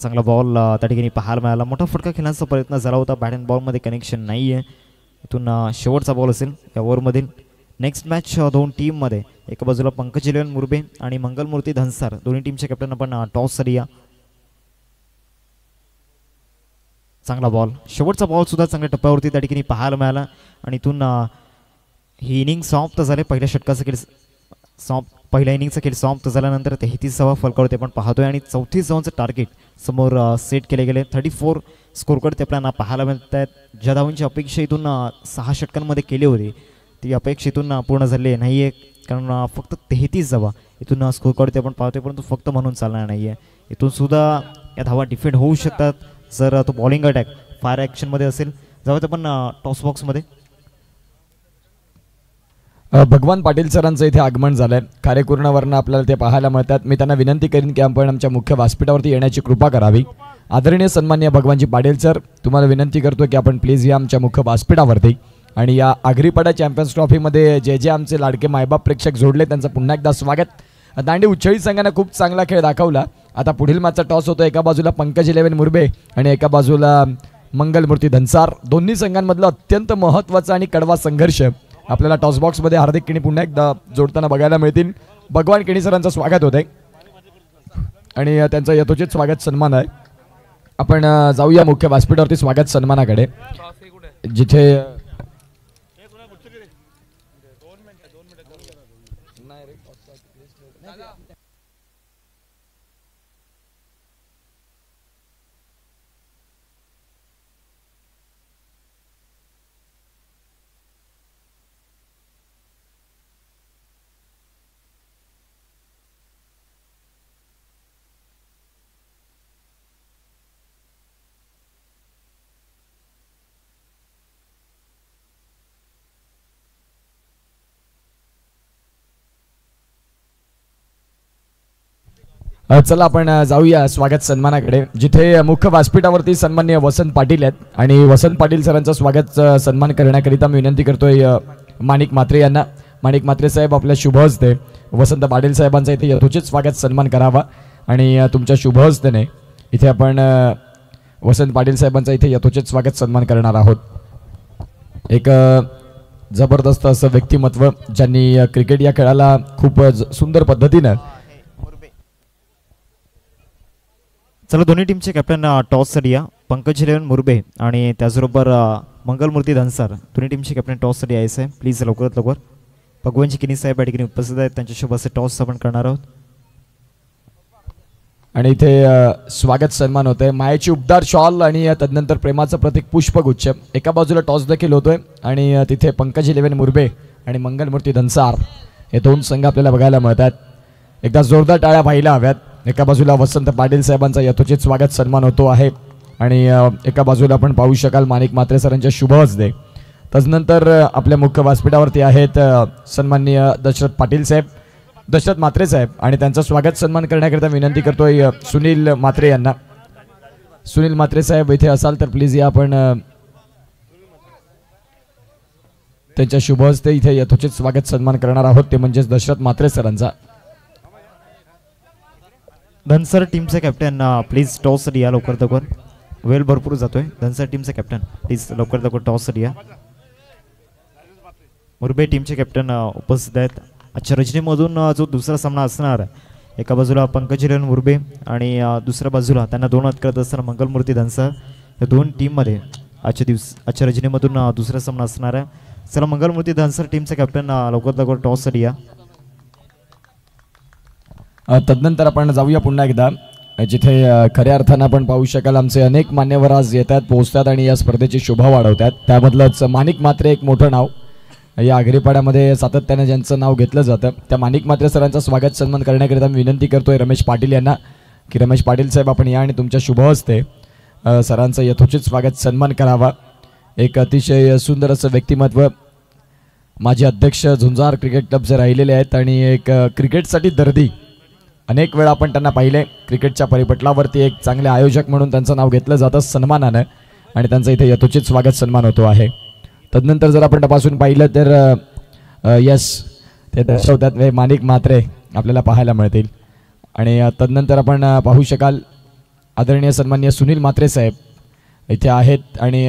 चांगला बॉल त्या ठिकाणी पाहायला मिळाला. मोठा फटका खेळण्याचा प्रयत्न झाला होता. बॅट अँड बॉलमध्ये कनेक्शन नाही आहे. इथून शेवटचा बॉल असेल या ओव्हरमधील. नेक्स्ट मॅच 2 टीममध्ये एका बाजूला पंकज इलेवन मुरबे आणि मंगलमूर्ती धनसार दोन्ही टीमचे कॅप्टन आपण टॉससाठी या. चांगला बॉल. शेवटचा बॉल सुद्धा चांगल्या टप्प्यावरती त्या ठिकाणी पाहायला मिळाला आणि इथून ही इनिंग समाप्त झाले. पहिल्या षटकाचा खेळ समाप्त पहिल्या इनिंगचा खेळ समाप्त झाल्यानंतर 33वा फलकावरती आपण पाहतोय आणि 34 धावांचं टार्गेट समोर सेट केले गेले. 34 स्कोरकडे आपल्याला पाहायला मिळत आहेत. ज्या धावांची अपेक्षा इथून 6 षटकांमध्ये केली होती ती अपेक्षा इथून पूर्ण झाली नाही आहे, कारण फक्त 33 धावा इथून स्कोरकडे आपण पाहतोय, परंतु फक्त म्हणून चालणार नाही आहे. इथून सुद्धा या धावा डिफेंड होऊ शकतात जर तो बॉलिंग अटॅक फायर ॲक्शनमध्ये असेल. जाऊयात आपण टॉस बॉक्समध्ये. भगवान पाटील सरांचं इथे आगमन झालंय. कार्यकुर्णावरनं आपल्याला ते पाहायला मिळतात. मी त्यांना विनंती करीन की आपण आमच्या मुख्य व्यासपीठावरती येण्याची कृपा करावी. आदरणीय सन्माननीय भगवानजी पाटील सर, तुम्हाला विनंती करतो की आपण प्लीज या आमच्या मुख्य व्यासपीठावरती आणि या आगरीपाडा चॅम्पियन्स ट्रॉफीमध्ये जे जे आमचे लाडके मायबाप प्रेक्षक जोडले त्यांचं पुन्हा एकदा स्वागत. दांडी उच्चळी संघानं खूप चांगला खेळ दाखवला. आता पुढील मॅचचा टॉस होतो. एका बाजूला पंकज 11 मुरबे आणि एका बाजूला मंगलमूर्ती धनसार. दोन्ही संघांमधला अत्यंत महत्त्वाचा आणि कडवा संघर्ष आपल्याला टॉस बॉक्समध्ये हार्दिक किणी पुन्हा एकदा जोडताना बघायला मिळतील. भगवान किणी सरांचं स्वागत होते आणि त्यांचं यथोचित स्वागत सन्मान आहे. आपण जाऊया मुख्य व्यासपीठावरती स्वागत सन्मानाकडे, जिथे चला आपण जाऊया स्वागत सन्मानाकडे, जिथे मुख्य व्यासपीठावरती सन्माननीय वसंत पाटील आहेत आणि वसंत पाटील सरांचं स्वागत सन्मान करण्याकरिता मी विनंती करतोय माणिक म्हात्रे यांना. माणिक म्हात्रे साहेब आपल्या शुभ हस्ते वसंत पाटील साहेबांचा इथे यथोचित स्वागत सन्मान करावा आणि तुमच्या शुभ हस्तेने इथे आपण वसंत पाटील साहेबांचा इथे यथोचित स्वागत सन्मान करणार आहोत. एक जबरदस्त असं व्यक्तिमत्व ज्यांनी क्रिकेट या खेळाला खूप सुंदर पद्धतीनं. चला दोन्ही टीमचे कॅप्टन टॉससाठी या. पंकज 11 मुरबे आणि त्याचबरोबर मंगलमूर्ती धनसार दोन्ही टीमचे कॅप्टन टॉससाठी यायचं आहे. प्लीज लवकरात लवकर. भगवानजी किनी साहेब या ठिकाणी उपस्थित आहेत. त्यांच्या शुभ असे टॉस आपण करणार आहोत आणि इथे स्वागत सन्मान होतोय. मायेची उबदार शॉल आणि तदनंतर प्रेमाचं प्रतीक पुष्पगुच्छ. एका बाजूला टॉस देखील होतोय आणि तिथे पंकज 11 मुरबे आणि मंगलमूर्ती धनसार हे दोन संघ आपल्याला बघायला मिळतात. एकदा जोरदार टाळ्या पाहायला हव्यात. एका बाजूला वसंत पाटील साहेबांचा यथोचित स्वागत सन्मान होतो आहे आणि एका बाजूला आपण पाहू शकाल माणिक म्हात्रे सरांच्या शुभ हस्ते. तदनंतर आपल्या मुख्य व्यासपीठावरती आहेत सन्माननीय दशरथ पाटील साहेब, दशरथ म्हात्रे साहेब आणि त्यांचं स्वागत सन्मान करण्याकरिता विनंती करतोय सुनील म्हात्रे यांना. सुनील म्हात्रे साहेब इथे असाल तर प्लीज या. आपण त्यांच्या शुभ हस्ते इथे यथोचित स्वागत सन्मान करणार आहोत, ते म्हणजेच दशरथ म्हात्रे सरांचा. धनसर टीमचे कॅप्टन प्लीज टॉससाठी या लवकर लवकर. वेळ भरपूर जातोय. धनसर टीमचे कॅप्टन प्लीज लवकर लवकर टॉससाठी या. मुरबे टीमचे कॅप्टन उपस्थित आहेत. आजच्या रजनीमधून जो दुसरा सामना असणार आहे, एका बाजूला पंकज 11 मुरबे आणि दुसऱ्या बाजूला त्यांना दोन हात करत असताना मंगलमूर्ती धनसार. या दोन टीममध्ये आजच्या रजनीमधून दुसरा सामना असणार आहे. चला मंगलमूर्ती धनसार टीमचे कॅप्टन लवकर लवकर टॉससाठी या. तदनंतर आपण जाऊया पुन्हा एकदा, जिथे खऱ्या अर्थानं आपण पाहू शकाल आमचे अनेक मान्यवर आज येतात पोहोचतात आणि या स्पर्धेची शोभा वाढवतात. त्यामधलंच माणिक म्हात्रे एक मोठं नाव. या आगरीपाड्यामध्ये सातत्याने ज्यांचं नाव घेतलं जातं त्या माणिक म्हात्रे सरांचं स्वागत सन्मान करण्याकरिता मी विनंती करतोय रमेश पाटील यांना की रमेश पाटील साहेब आपण या आणि तुमच्या शुभ हस्ते सरांचं यथोचित स्वागत सन्मान करावा. एक अतिशय सुंदर असं व्यक्तिमत्व, माजी अध्यक्ष झुंजार क्रिकेट क्लबचे राहिलेले आहेत आणि एक क्रिकेटसाठी दर्दी. अनेक वेळा आपण त्यांना पाहिले क्रिकेटच्या परिपटलावरती एक चांगले आयोजक म्हणून त्यांचं नाव घेतलं जातं सन्मानानं आणि त्यांचं इथे यथोचित स्वागत सन्मान होतो आहे. तदनंतर जर आपण तपासून पाहिलं तर यस ते दर्शवतात माणिक म्हात्रे आपल्याला पाहायला मिळतील आणि तदनंतर आपण पाहू शकाल आदरणीय सन्माननीय सुनील म्हात्रे साहेब इथे आहेत आणि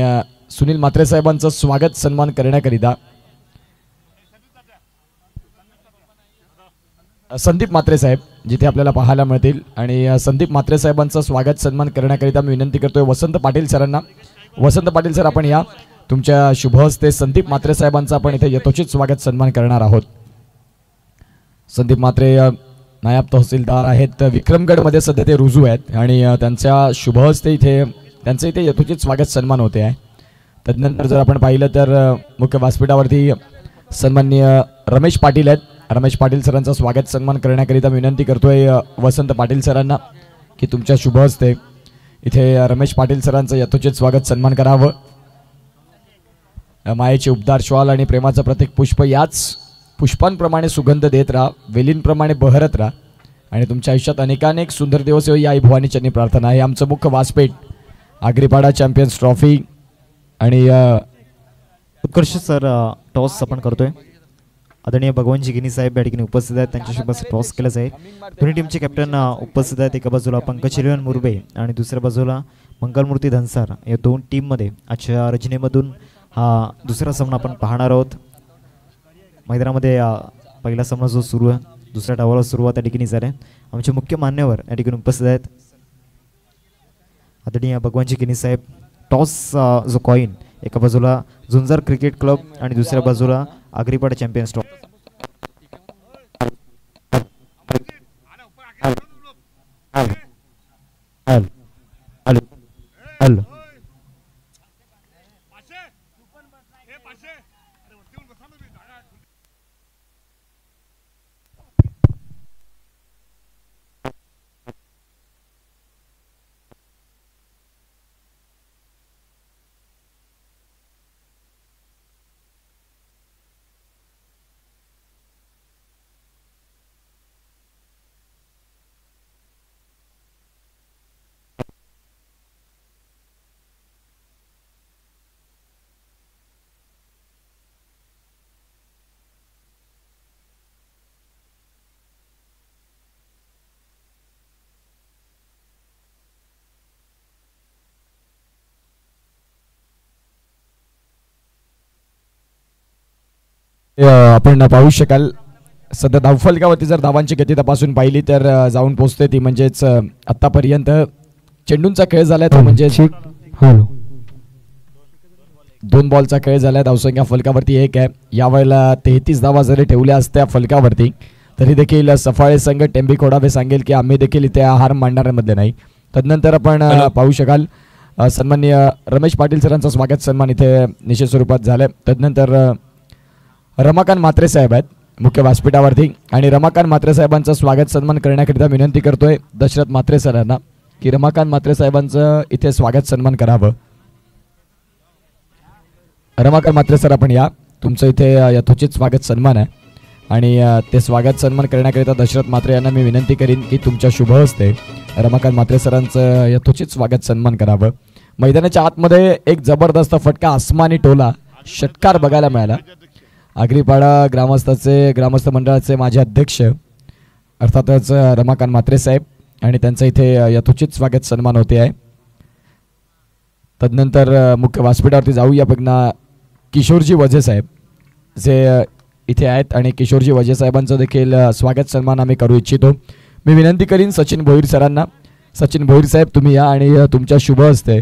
सुनील म्हात्रे साहेबांचं स्वागत सन्मान करण्याकरिता संदीप म्हात्रे साहेब जिथे आपल्याला पाहायला मिळतील आणि संदीप म्हात्रे साहेबांचं स्वागत सन्मान करण्याकरिता मी विनंती करतोय वसंत पाटील सरांना. वसंत पाटील सर आपण या. तुमच्या शुभ हस्ते संदीप म्हात्रे साहेबांचा आपण इथे यथोचित स्वागत सन्मान करणार आहोत. संदीप म्हात्रे नायब तहसीलदार आहेत विक्रमगडमध्ये, सध्या ते रुजू आहेत आणि त्यांच्या शुभ हस्ते इथे त्यांचं इथे यथोचित स्वागत सन्मान होते आहे. तदनंतर जर आपण पाहिलं तर मुख्य व्यासपीठावरती सन्माननीय रमेश पाटील आहेत. रमेश पाटील सरांचा स्वागत सन्मान करण्याकरिता विनंती करतोय वसंत पाटील सरांना की तुमच्या शुभ हस्ते इथे रमेश पाटील सरांचं यथोचित स्वागत सन्मान करावं. मायेचे उपदार श्वाल आणि प्रेमाचं प्रतीक पुष्प याच पुष्पांप्रमाणे सुगंध देत राहा, वेलींप्रमाणे बहरत राहा आणि तुमच्या आयुष्यात अनेकानेक सुंदर दिवस येऊ, या आई भवानी चरणी प्रार्थना आहे. आमचं मुख्य व्यासपीठ आग्रीपाडा चॅम्पियन्स ट्रॉफी आणि उत्कर्ष सर टॉस आपण करतोय. आदरणीय भगवानजी गिनी साहेब या ठिकाणी उपस्थित आहेत. त्यांच्या शुभास टॉस केलं जाईल. दोन्ही टीमचे कॅप्टन उपस्थित आहेत. एका बाजूला पंकज चिरवन मुरबे आणि दुसऱ्या बाजूला मंगलमूर्ती धनसार. या दोन टीममध्ये आजच्या रचनेमधून हा दुसरा सामना आपण पाहणार आहोत. मैदानामध्ये पहिला सामना जो सुरू आहे, दुसऱ्या डावाला सुरुवात या ठिकाणी झाली. आमचे मुख्य मान्यवर या ठिकाणी उपस्थित आहेत. आदरणीय भगवानजी गिनी साहेब. टॉस जो कॉईन एका बाजूला झुंजार क्रिकेट क्लब आणि दुसऱ्या बाजूला आग्रीपाडा चॅम्पियन्स ट्रॉफी. आपण पाहू शकाल सध्या धावफलकावरती जर धावांची गती तपासून पाहिली तर जाऊन पोहोचते ती म्हणजेच आतापर्यंत चेंडूंचा खेळ झालाय तो म्हणजे 2 बॉलचा खेळ झालाय. धावसंख्या फलकावरती 1 आहे. यावेळेला 33 धावा जरी ठेवल्या असत्या फलकावरती तरी देखील सफाळे संघ टेंबी खोडावे सांगेल की आम्ही देखील इथे हार मांडणाऱ्यांमध्ये नाही. तदनंतर आपण पाहू शकाल सन्माननीय रमेश पाटील सरांचा स्वागत सन्मान इथे निश्चित स्वरूपात झालाय. तदनंतर रमाकांत म्हात्रे साहेब आहेत मुख्य व्यासपीठावरती आणि रमाकांत म्हात्रे साहेबांचं स्वागत सन्मान करण्याकरिता विनंती करतोय दशरथ म्हात्रे सरांना की रमाकांत म्हात्रे साहेबांचं इथे स्वागत सन्मान करावं. रमाकांत म्हात्रे सर आपण या, तुमचं इथे यथोचित स्वागत सन्मान आहे आणि ते स्वागत सन्मान करण्याकरिता दशरथ म्हात्रे यांना मी विनंती करीन की तुमच्या शुभ हस्ते रमाकांत म्हात्रे सरांचं यथोचित स्वागत सन्मान करावं. मैदानाच्या आतमध्ये एक जबरदस्त फटका आसमानी टोला षटकार बघायला मिळाला. आग्रीपाडा ग्रामस्थ मंडळाचे माजी अध्यक्ष अर्थातच रमाकांत म्हात्रे साहेब आणि त्यांचं इथे यथोचित स्वागत सन्मान होते आहे. तदनंतर मुख्य व्यासपीठावरती जाऊया बघना किशोरजी वझे साहेब जे इथे आहेत आणि किशोरजी वझे साहेबांचं देखील स्वागत सन्मान आम्ही करू इच्छितो. मी विनंती करीन सचिन भोईर सरांना. सचिन भोईर साहेब तुम्ही या आणि तुमच्या शुभ हस्ते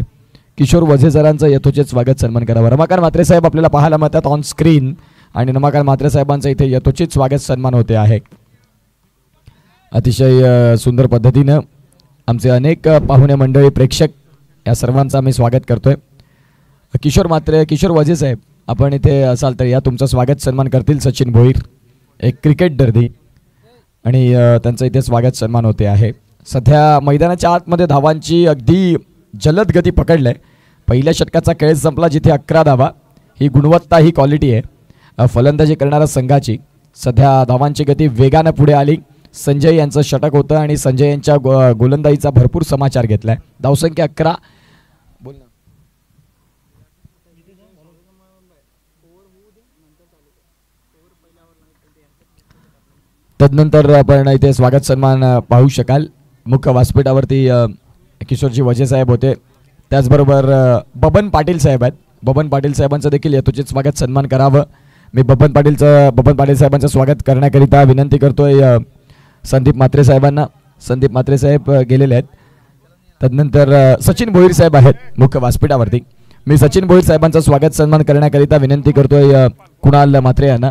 किशोर वझे सरांचं यथोचित स्वागत सन्मान करावं. रमाकांत म्हात्रे साहेब आपल्याला पाहायला मिळतात ऑन स्क्रीन आणि रमाकांत म्हात्रे साहेबांचं इथे यथोचित स्वागत सन्मान होते आहे. अतिशय सुंदर पद्धतीनं आमचे अनेक पाहुणे मंडळी प्रेक्षक या सर्वांचं आम्ही स्वागत करतोय. किशोर वझे साहेब आपण इथे असाल तर या, तुमचं स्वागत सन्मान करतील सचिन भोईर एक क्रिकेट दर्दी आणि त्यांचं इथे स्वागत सन्मान होते आहे. सध्या मैदानाच्या आतमध्ये धावांची अगदी जलद गती पकडलंय. पहिल्या षटकाचा खेळ संपला जिथे 11 धावा. ही गुणवत्ता ही क्वालिटी आहे फलंदाजी करणाऱ्या संघाची. सध्या धावांची गती वेगानं पुढे आली. संजय यांचं षटक होतं आणि संजय यांच्या गोलंदाजीचा भरपूर समाचार घेतलाय. धावसंख्या 11. तदनंतर आपण इथे स्वागत सन्मान पाहू शकाल. मुख्य व्यासपीठावरती किशोरजी वझे साहेब होते. त्याचबरोबर बबन पाटील साहेब आहेत. बबन पाटील साहेबांचं देखील यथोचित स्वागत सन्मान करावं. मी बबन पाटील साहेबांचं स्वागत करण्याकरिता विनंती करतोय संदीप म्हात्रे साहेबांना. संदीप म्हात्रे साहेब गेलेले आहेत. तदनंतर सचिन भोईर साहेब आहेत मुख्य व्यासपीठावरती. मी सचिन भोईर साहेबांचं स्वागत सन्मान करण्याकरिता विनंती करतोय कुणाल म्हात्रे यांना.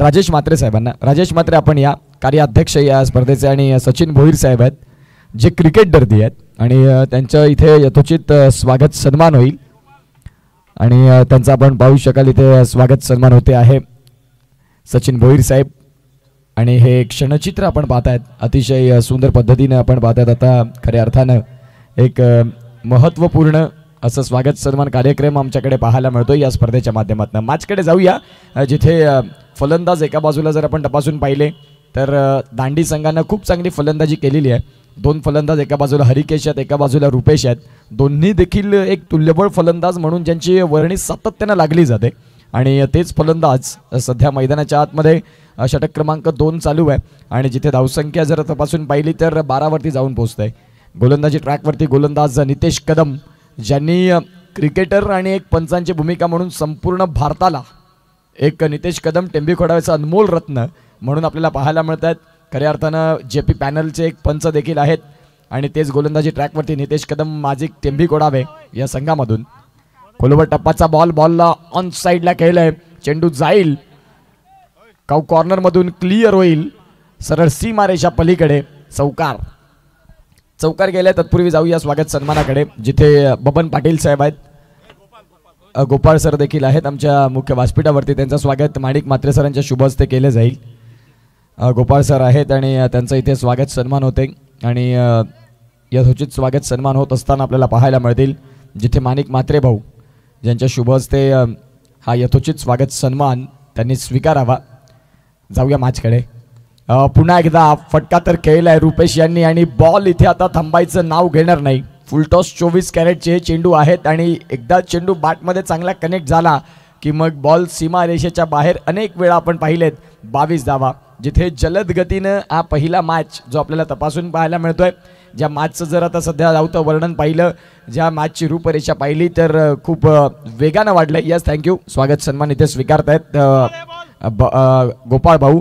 राजेश म्हात्रे साहेबांना. राजेश म्हात्रे आपण या कार्याध्यक्ष या स्पर्धेचे आणि सचिन भोईर साहेब आहेत जे क्रिकेट दर्दी आहेत आणि त्यांचं इथे यथोचित स्वागत सन्मान होईल आणि त्यांचा आपण पाहू शकाल इथे स्वागत सन्मान होते आहे सचिन भोईर साहेब. आणि हे क्षणचित्र आपण पाहतायत अतिशय सुंदर पद्धतीने आपण पाहतायत. आता खऱ्या अर्थानं एक महत्त्वपूर्ण असं स्वागत सन्मान कार्यक्रम आमच्याकडे पाहायला मिळतो या स्पर्धेच्या माध्यमातून. मॅचकडे जाऊया जिथे फलंदाज एका बाजूला जर आपण तपासून पाहिले तर दांडी संघानं खूप चांगली फलंदाजी केलेली आहे. 2 फलंदाज एका बाजूला हरिकेश आहेत, एका बाजूला रुपेश आहेत. दोन्ही देखील एक तुल्यबळ फलंदाज म्हणून ज्यांची वर्णी सातत्यानं लागली जाते आणि तेच फलंदाज सध्या मैदानाच्या आतमध्ये षटक क्रमांक 2 चालू आहे आणि जिथे धावसंख्या जर तपासून पाहिली तर 12वरती जाऊन पोहोचत आहे. गोलंदाजी ट्रॅकवरती गोलंदाज नितेश कदम ज्यांनी क्रिकेटर आणि एक पंचांची भूमिका म्हणून संपूर्ण भारताला एक नितेश कदम टेंबी खोडावेचा अनमोल रत्न म्हणून आपल्याला पाहायला मिळत आहेत. खऱ्या अर्थानं JP पॅनलचे एक पंच देखील आहेत आणि तेच गोलंदाजी ट्रॅकवरती नितेश कदम माजी टेंबी खोडावे या संघामधून. खोलवर टप्पाचा बॉलला ऑन साईडला खेळलाय. चेंडू जाईल कॉर्नरमधून क्लिअर होईल सरळ सीमारेषा पलीकडे. चौकार गेले. तत्पूर्वी जाऊया स्वागत सन्मानाकडे जिथे बबन पाटील साहेब आहेत, गोपाळ सर देखील आहेत आमच्या मुख्य व्यासपीठावरती. त्यांचं स्वागत माणिक म्हात्रे सरांच्या शुभ हस्ते केले जाईल. गोपाळ सर आहेत आणि त्यांचं इथे स्वागत सन्मान होते आणि यथोचित स्वागत सन्मान होत असताना आपल्याला पाहायला मिळतील जिथे माणिक म्हात्रे भाऊ ज्यांच्या शुभ हस्ते हा यथोचित स्वागत सन्मान त्यांनी स्वीकारावा. जाऊया मॅचकडे. पुन्हा एकदा फटका तर खेळलाय रुपेश यांनी आणि बॉल इथे आता थांबायचं नाव घेणार नाही. फुलटॉस 24 कॅरेटचे चेंडू आहेत आणि एकदा चेंडू बॅटमध्ये चांगला कनेक्ट झाला की मग बॉल सीमारेषेच्या बाहेर अनेक वेळा आपण पाहिलेत. 22 धावा जिथे जलद गतीनं हा पहिला मॅच जो आपल्याला तपासून पाहायला मिळतोय. ज्या मॅचचं जर आता सध्या जाऊतं वर्णन पाहिलं, ज्या मॅचची रूपरेषा पाहिली तर खूप वेगानं वाढलंय. Yes thank you. स्वागत सन्मान इथे स्वीकारतायत गोपाळ भाऊ.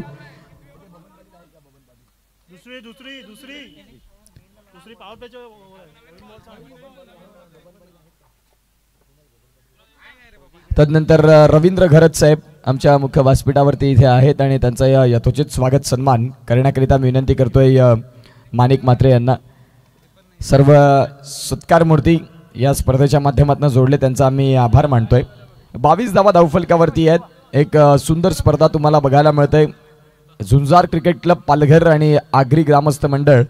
तदनंतर रवींद्र घरत साहेब आमच्या मुख्य व्यासपीठावरती इथे आहेत आणि त्यांचा यथोचित स्वागत सन्मान करण्याकरिता मी विनंती करतोय माणिक म्हात्रे यांना. सर्व सत्कार मूर्ती या स्पर्धेच्या माध्यमातून जोडले त्यांचा आम्ही आभार मानतोय. 22 धावा धावफलकावरती आहेत. एक सुंदर स्पर्धा तुम्हाला बघायला मिळते. झुंजार क्रिकेट क्लब पालघर आणि आगरी ग्रामस्थ मंडळ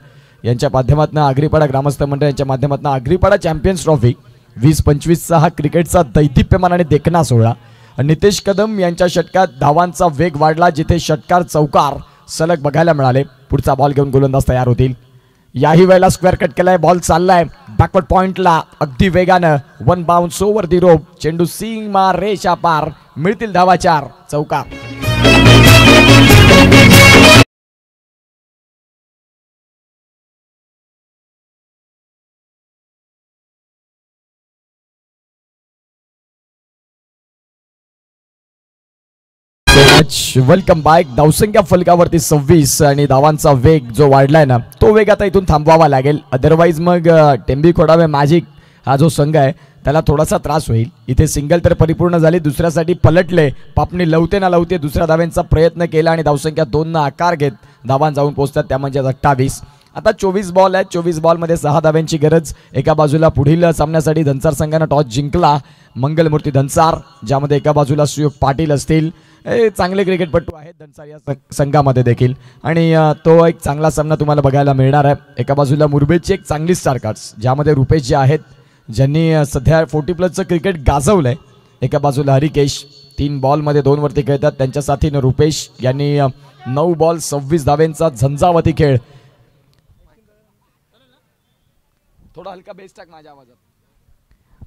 यांच्या माध्यमातून आगरीपाडा ग्रामस्थ मंडळ यांच्या माध्यमातून आगरीपाडा चॅम्पियन्स ट्रॉफी 2025चा हा क्रिकेटचा दैदिप्यमान आणि देखणा सोहळा. नितेश कदम यांच्या षटकात धावांचा वेग वाढला जिथे षटकार चौकार सलग बघायला मिळाले. पुढचा बॉल घेऊन गोलंदाज तयार होतील. याही वेळेला स्क्वेअर कट केलाय. बॉल चाललाय बॅकवर्ड पॉइंटला अगदी वेगानं. 1 बाउन्स ओव्हर दी रोप. चेंडू सीमा रेषा पार. मिळतील धावा 4. चौकार. Welcome back. धावसंख्या फलकावरती 26 आणि धावांचा वेग जो वाढलाय ना तो वेग आता इथून थांबवावा लागेल. अदरवाईज मग टेंबी खोडावे मॅजिक हा जो संघ आहे त्याला थोडासा त्रास होईल. इथे सिंगल तर परिपूर्ण झाली, दुसऱ्यासाठी पलटले. पापणी लवते ना लवते दुसऱ्या धाव्यांचा प्रयत्न केला आणि धावसंख्या 2 आकार घेत धावां जाऊन पोहोचतात त्या म्हणजे 28. आता 24 बॉल आहेत. 24 बॉलमध्ये 6 धाव्यांची गरज. एका बाजूला पुढील सामन्यासाठी धनसार संघानं टॉस जिंकला. मंगलमूर्ती धनसार ज्यामध्ये एका बाजूला सुयोग पाटील असतील. चांगले क्रिकेटपटू आहेत धनसार या संघामध्ये देखील आणि तो एक चांगला सामना तुम्हाला बघायला मिळणार आहे. एका बाजूला मुरबेची एक चांगली स्टारकार्ड्स ज्यामध्ये रुपेश जे आहेत ज्यांनी सध्या 40+ क्रिकेट गाजवलंय. एका बाजूला हरिकेश 3 बॉलमध्ये 2 वरती खेळतात. त्यांच्या साथीनं रुपेश यांनी 9 बॉल 26 धावेंचा झंझावती खेळ. थोडा हलका बेस टाक माझ्या आवाजात.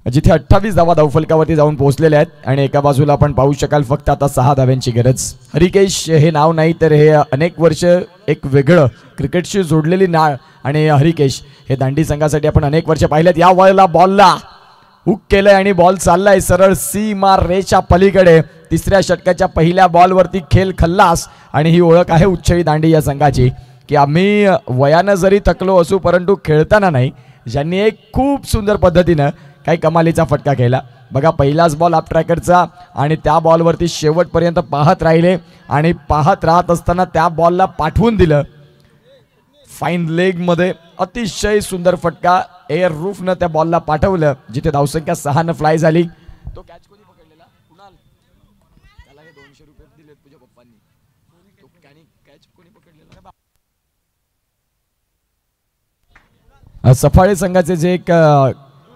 जिथे 28 धावा धावफलकावरती जाऊन पोहोचलेले आहेत आणि एका बाजूला आपण पाहू शकाल फक्त आता 6 धाव्यांची गरज. हरिकेश हे नाव नाही तर हे अनेक वर्ष एक वेगळं क्रिकेटशी जोडलेली नाळ आणि हरिकेश हे दांडी संघासाठी आपण अनेक वर्ष पाहिलेत. या वेळेला बॉलला हुक केलंय आणि बॉल चाललाय सरळ सीमा रेषा पलीकडे. तिसऱ्या षटकाच्या पहिल्या बॉलवरती खेळ खल्लास आणि ही ओळख आहे उच्चई दांडी या संघाची. की आम्ही वयानं जरी थकलो असू परंतु खेळताना नाही, ज्यांनी एक खूप सुंदर पद्धतीनं काही कमालीचा फटका केला. बघा पहिलाच बॉल अप ट्रॅकरचा आणि त्या बॉलवरती शेवटपर्यंत पाहत राहिले आणि पाहत राहत असताना त्या बॉलला पाठवून दिलं. फाईन लेग मध्ये अतिशय सुंदर फटका एअर रूफनं त्या बॉलला पाठवलं, जिथे धावसंख्या 6 फ्लाय झाली. तो कॅच कोणी पकडलेला? कुणाल, त्याला हे 200 रुपये दिलेत तुझ्या पप्पांनी. तो कॅच कोणी पकडलेला? सफाळे संघाचे जे एक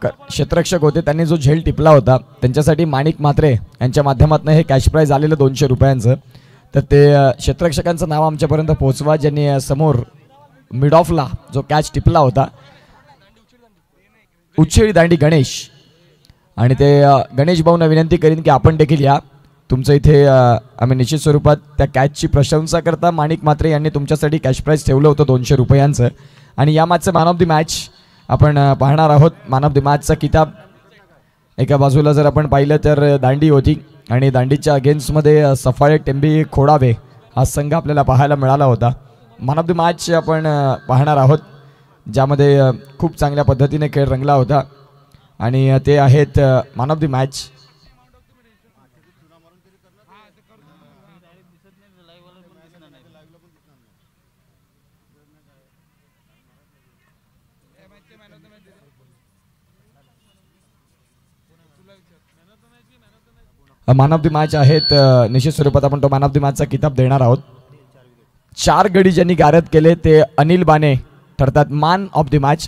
क्षेत्ररक्षक होते त्यांनी जो झेल टिपला होता त्यांच्यासाठी माणिक म्हात्रे यांच्या माध्यमातून हे कॅश प्राइज आलेलं 200 रुपयांचं. तर ते क्षेत्ररक्षकांचं नाव आमच्यापर्यंत पोहोचवा ज्यांनी समोर मिड ऑफला जो कॅच टिपला होता. उच्छेळी दांडी गणेश, आणि ते गणेश भाऊंना विनंती करीन की आपण देखील या. तुमचं इथे आम्ही निश्चित स्वरूपात त्या कॅचची प्रशंसा करता. माणिक म्हात्रे यांनी तुमच्यासाठी कॅश प्राइज ठेवलं होतं 200 रुपयांचं. आणि या मॅचचं मॅन ऑफ द मॅच आपण पाहणार आहोत. मॅन ऑफ द मॅचचा किताब एका बाजूला जर आपण पाहिलं तर दांडी होती आणि दांडीच्या अगेन्स्टमध्ये सफाळे टेंबी खोडावे हा संघ आपल्याला पाहायला मिळाला होता. मॅन ऑफ द मॅच आपण पाहणार आहोत ज्यामध्ये खूप चांगल्या पद्धतीने खेळ रंगला होता आणि ते आहेत man of the match. Man of the match आहेत निश्चित स्वरूपात आपण तो मॅन ऑफ द मॅचचा किताब देणार आहोत. 4 गडी ज्यांनी गारद केले ते अनिल बाने ठरतात मॅन ऑफ द मॅच.